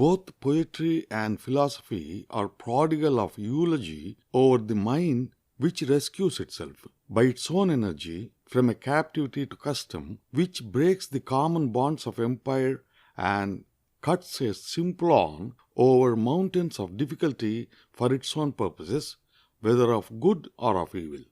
Both poetry and philosophy are prodigal of eulogy over the mind which rescues itself by its own energy from a captivity to custom, which breaks the common bonds of empire and cuts a simplon over mountains of difficulty for its own purposes, whether of good or of evil.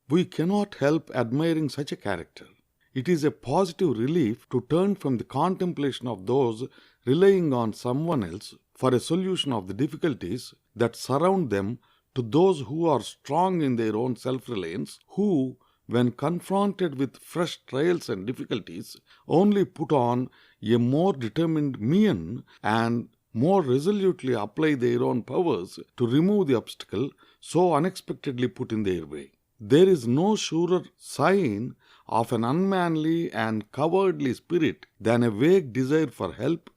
We cannot help admiring such a character. It is a positive relief to turn from the contemplation of those relying on someone else for a solution of the difficulties that surround them to those who are strong in their own self-reliance, who, when confronted with fresh trials and difficulties, only put on a more determined mien and more resolutely apply their own powers to remove the obstacle so unexpectedly put in their way. There is no surer sign of an unmanly and cowardly spirit than a vague desire for help,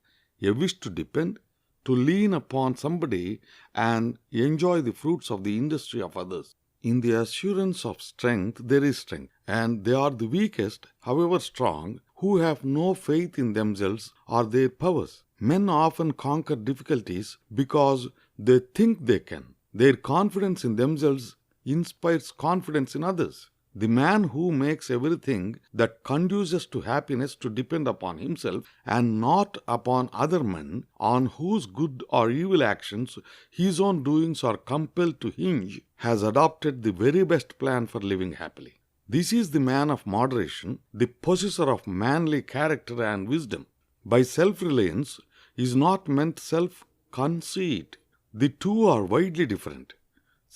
a wish to depend, to lean upon somebody and enjoy the fruits of the industry of others. In the assurance of strength, there is strength, and they are the weakest, however strong, who have no faith in themselves or their powers. Men often conquer difficulties because they think they can. Their confidence in themselves inspires confidence in others. The man who makes everything that conduces to happiness to depend upon himself and not upon other men, on whose good or evil actions his own doings are compelled to hinge, has adopted the very best plan for living happily. This is the man of moderation, the possessor of manly character and wisdom. By self-reliance is not meant self-conceit. The two are widely different.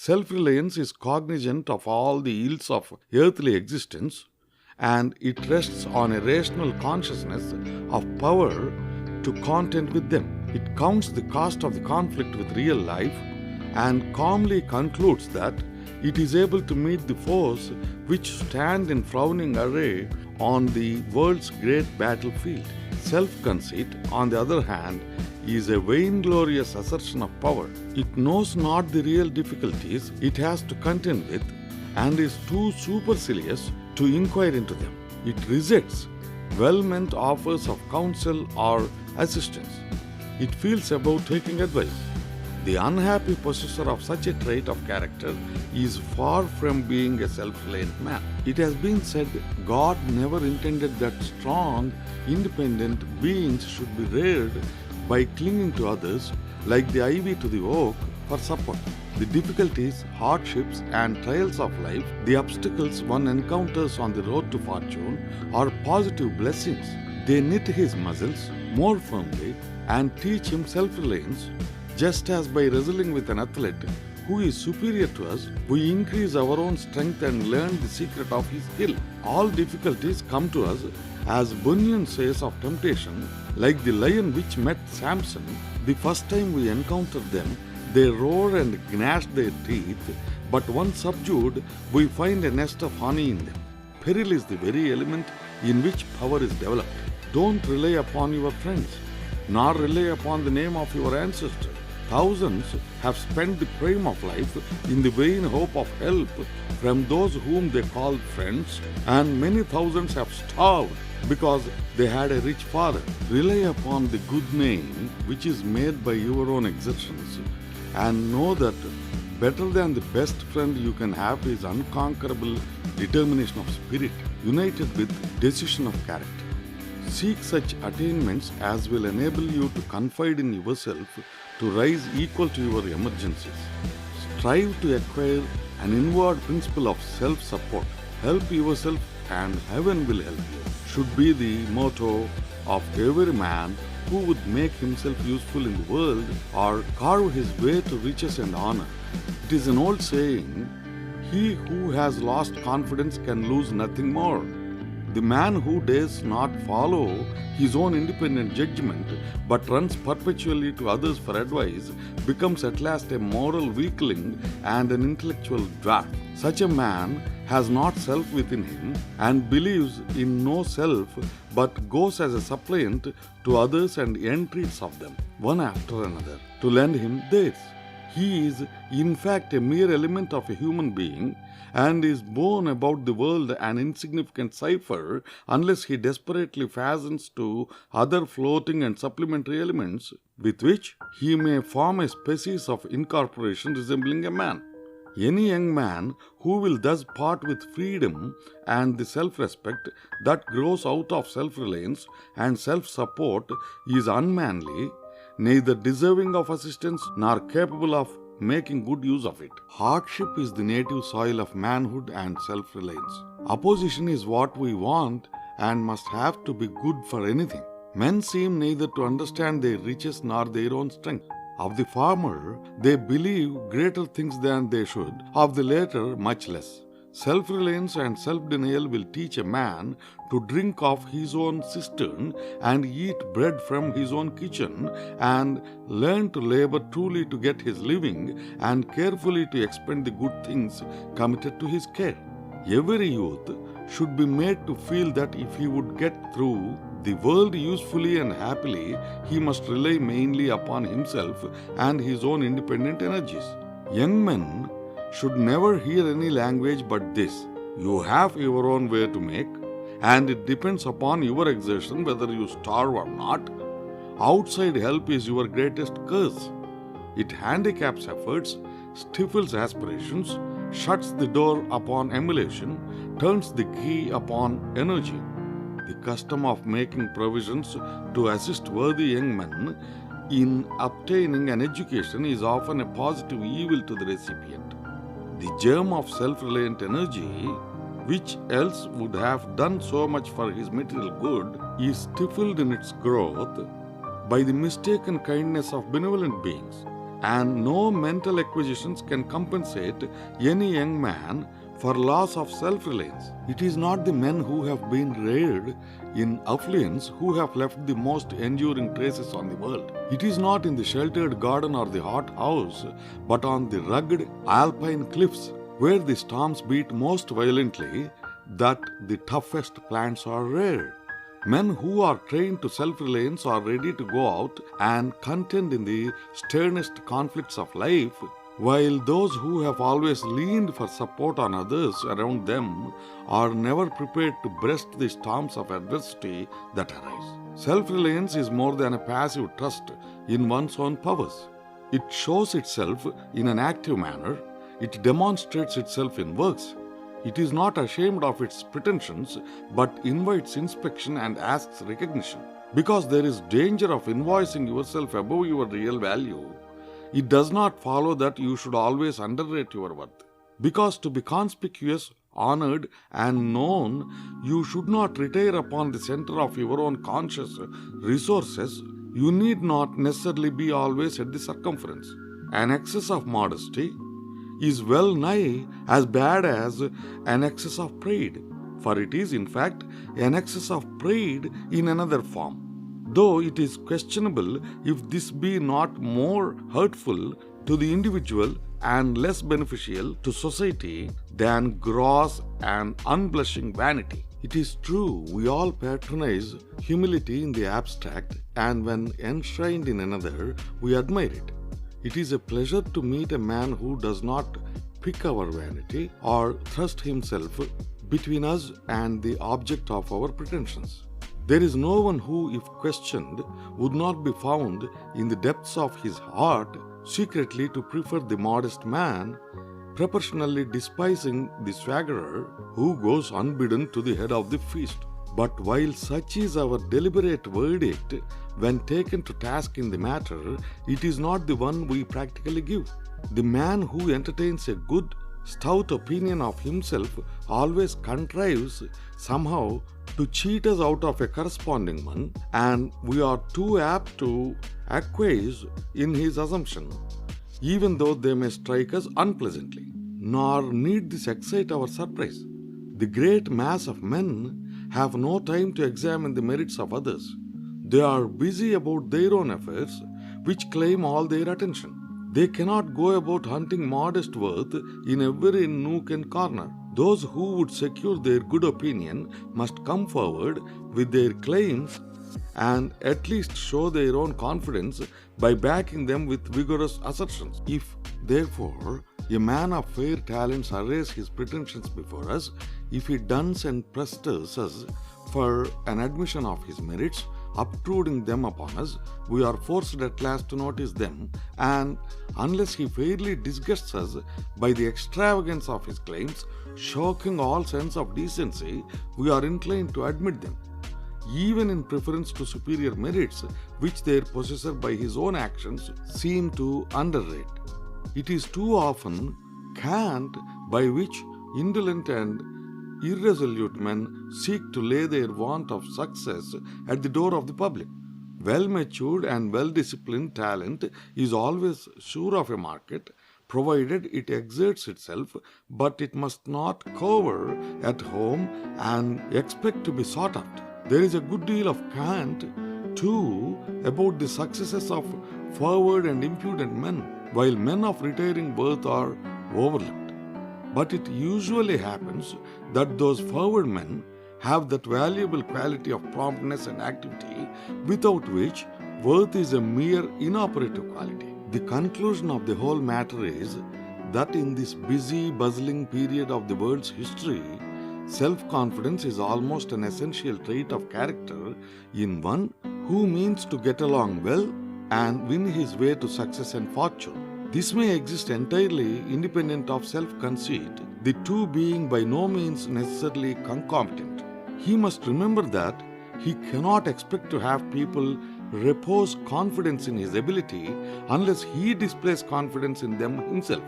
Self-reliance is cognizant of all the ills of earthly existence, and it rests on a rational consciousness of power to contend with them. It counts the cost of the conflict with real life and calmly concludes that it is able to meet the foes which stand in frowning array on the world's great battlefield. Self-conceit, on the other hand, is a vainglorious assertion of power. It knows not the real difficulties it has to contend with and is too supercilious to inquire into them. It rejects well-meant offers of counsel or assistance. It feels above taking advice. The unhappy possessor of such a trait of character is far from being a self-reliant man. It has been said God never intended that strong, independent beings should be reared by clinging to others like the ivy to the oak for support. The difficulties, hardships, and trials of life, the obstacles one encounters on the road to fortune, are positive blessings. They knit his muscles more firmly and teach him self-reliance, just as by wrestling with an athlete who is superior to us, we increase our own strength and learn the secret of his skill. All difficulties come to us, as Bunyan says of temptation, like the lion which met Samson. The first time we encounter them, they roar and gnash their teeth, but once subdued, we find a nest of honey in them. Peril is the very element in which power is developed. Don't rely upon your friends, nor rely upon the name of your ancestors. Thousands have spent the prime of life in the vain hope of help from those whom they called friends, and many thousands have starved because they had a rich father. Rely upon the good name which is made by your own exertions, and know that better than the best friend you can have is unconquerable determination of spirit, united with decision of character. Seek such attainments as will enable you to confide in yourself, to rise equal to your emergencies. Strive to acquire an inward principle of self-support. Help yourself and heaven will help you, should be the motto of every man who would make himself useful in the world or carve his way to riches and honor. It is an old saying, he who has lost confidence can lose nothing more. The man who dares not follow his own independent judgment but runs perpetually to others for advice becomes at last a moral weakling and an intellectual dwarf. Such a man has not self within him and believes in no self but goes as a suppliant to others and entreats of them, one after another, to lend him theirs. He is in fact a mere element of a human being and is borne about the world an insignificant cipher unless he desperately fastens to other floating and supplementary elements with which he may form a species of incorporation resembling a man. Any young man who will thus part with freedom and the self-respect that grows out of self-reliance and self-support is unmanly, neither deserving of assistance nor capable of making good use of it. Hardship is the native soil of manhood and self-reliance. Opposition is what we want and must have to be good for anything. Men seem neither to understand their riches nor their own strength. Of the former, they believe greater things than they should, of the latter, much less. Self-reliance and self-denial will teach a man to drink off his own cistern and eat bread from his own kitchen and learn to labor truly to get his living and carefully to expend the good things committed to his care. Every youth should be made to feel that if he would get through the world usefully and happily, he must rely mainly upon himself and his own independent energies. Young men should never hear any language but this: you have your own way to make, and it depends upon your exertion whether you starve or not. Outside help is your greatest curse. It handicaps efforts, stifles aspirations, shuts the door upon emulation, turns the key upon energy. The custom of making provisions to assist worthy young men in obtaining an education is often a positive evil to the recipient. The germ of self-reliant energy, which else would have done so much for his material good, is stifled in its growth by the mistaken kindness of benevolent beings, and no mental acquisitions can compensate any young man for loss of self-reliance. It is not the men who have been reared in affluence who have left the most enduring traces on the world. It is not in the sheltered garden or the hot house, but on the rugged alpine cliffs where the storms beat most violently that the toughest plants are reared. Men who are trained to self-reliance are ready to go out and contend in the sternest conflicts of life, while those who have always leaned for support on others around them are never prepared to breast the storms of adversity that arise. Self-reliance is more than a passive trust in one's own powers. It shows itself in an active manner. It demonstrates itself in works. It is not ashamed of its pretensions, but invites inspection and asks recognition. Because there is danger of invoicing yourself above your real value, it does not follow that you should always underrate your worth. Because to be conspicuous, honored, and known, you should not retire upon the center of your own conscious resources. You need not necessarily be always at the circumference. An excess of modesty is well nigh as bad as an excess of pride, for it is in fact an excess of pride in another form. Though it is questionable if this be not more hurtful to the individual and less beneficial to society than gross and unblushing vanity. It is true, we all patronize humility in the abstract, and when enshrined in another, we admire it. It is a pleasure to meet a man who does not pick our vanity or thrust himself between us and the object of our pretensions. There is no one who, if questioned, would not be found in the depths of his heart secretly to prefer the modest man, proportionally despising the swaggerer who goes unbidden to the head of the feast. But while such is our deliberate verdict, when taken to task in the matter, it is not the one we practically give. The man who entertains a good, stout opinion of himself always contrives somehow to cheat us out of a corresponding one, and we are too apt to acquiesce in his assumption, even though they may strike us unpleasantly. Nor need this excite our surprise. The great mass of men have no time to examine the merits of others. They are busy about their own affairs, which claim all their attention. They cannot go about hunting modest worth in every nook and corner. Those who would secure their good opinion must come forward with their claims and at least show their own confidence by backing them with vigorous assertions. If, therefore, a man of fair talents arrays his pretensions before us, if he duns and pesters us for an admission of his merits, obtruding them upon us, we are forced at last to notice them, and unless he fairly disgusts us by the extravagance of his claims, shocking all sense of decency, we are inclined to admit them, even in preference to superior merits which their possessor by his own actions seem to underrate. It is too often cant by which indolent and irresolute men seek to lay their want of success at the door of the public. Well-matured and well-disciplined talent is always sure of a market, provided it exerts itself, but it must not cower at home and expect to be sought after. There is a good deal of cant, too, about the successes of forward and impudent men, while men of retiring birth are overlooked. But it usually happens that those forward men have that valuable quality of promptness and activity without which worth is a mere inoperative quality. The conclusion of the whole matter is that in this busy, bustling period of the world's history, self-confidence is almost an essential trait of character in one who means to get along well and win his way to success and fortune. This may exist entirely independent of self-conceit, the two being by no means necessarily concomitant. He must remember that he cannot expect to have people repose confidence in his ability unless he displays confidence in them himself.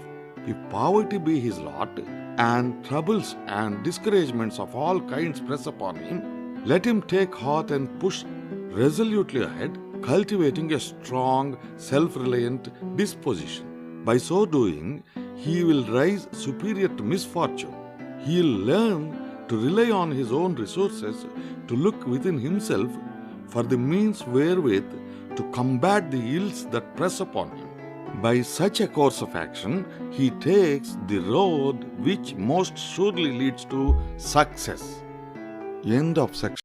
If poverty be his lot, and troubles and discouragements of all kinds press upon him, let him take heart and push resolutely ahead, cultivating a strong, self-reliant disposition. By so doing, he will rise superior to misfortune. He will learn to rely on his own resources, to look within himself for the means wherewith to combat the ills that press upon him. By such a course of action, he takes the road which most surely leads to success. End of section.